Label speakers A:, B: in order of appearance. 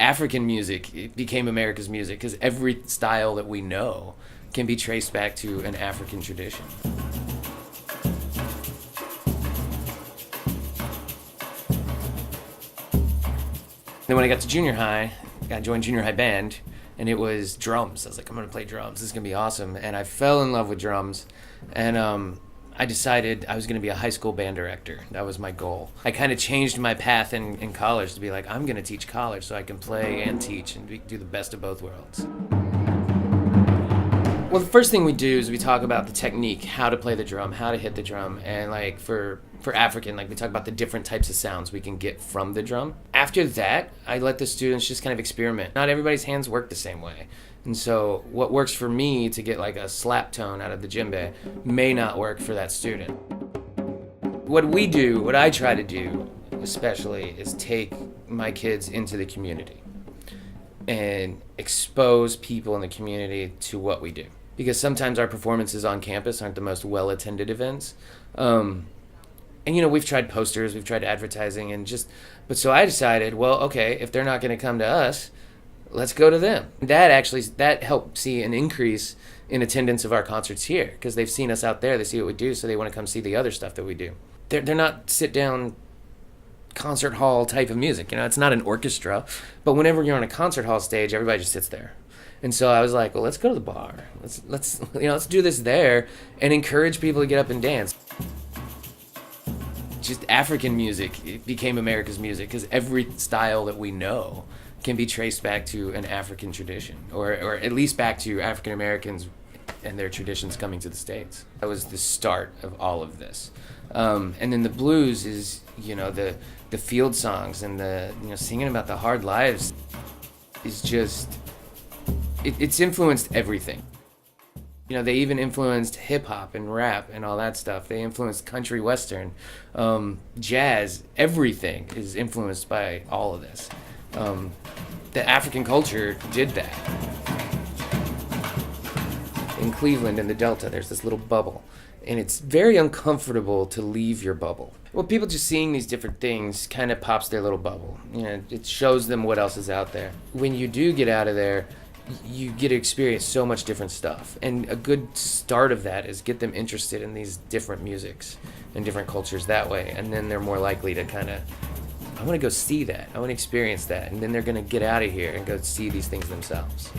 A: African music it became America's music because every style that we know can be traced back to an African tradition. Then when I got to junior high, I joined junior high band, and it was drums. I was like, I'm gonna play drums. This is gonna be awesome. And I fell in love with drums, and I decided I was gonna be a high school band director. That was my goal. I kind of changed my path in college to be like, I'm gonna teach college so I can play and teach and do the best of both worlds. Well, the first thing we do is we talk about the technique, how to play the drum, how to hit the drum, and like for African, like we talk about the different types of sounds we can get from the drum. After that, I let the students just kind of experiment. Not everybody's hands work the same way. And so what works for me to get like a slap tone out of the djembe may not work for that student. What I try to do especially, is take my kids into the community and expose people in the community to what we do. Because sometimes our performances on campus aren't the most well-attended events. And, you know, we've tried posters, we've tried advertising, but so I decided, well, okay, if they're not going to come to us, let's go to them. That helped see an increase in attendance of our concerts here, because they've seen us out there, they see what we do, so they want to come see the other stuff that we do. They're not sit-down concert hall type of music, you know, it's not an orchestra, but whenever you're on a concert hall stage, everybody just sits there. And so I was like, well, let's go to the bar. Let's do this there and encourage people to get up and dance. Just African music, it became America's music because every style that we know can be traced back to an African tradition, or at least back to African Americans and their traditions coming to the States. That was the start of all of this. And then the blues is, you know, the field songs and the, you know, singing about the hard lives is just, it's influenced everything. You know, they even influenced hip-hop and rap and all that stuff. They influenced country western, jazz. Everything is influenced by all of this. The African culture did that. In Cleveland, in the Delta, there's this little bubble. And it's very uncomfortable to leave your bubble. Well, people just seeing these different things kind of pops their little bubble. You know, it shows them what else is out there. When you do get out of there, you get to experience so much different stuff. And a good start of that is get them interested in these different musics and different cultures that way. And then they're more likely to kind of, I want to go see that. I want to experience that. And then they're going to get out of here and go see these things themselves.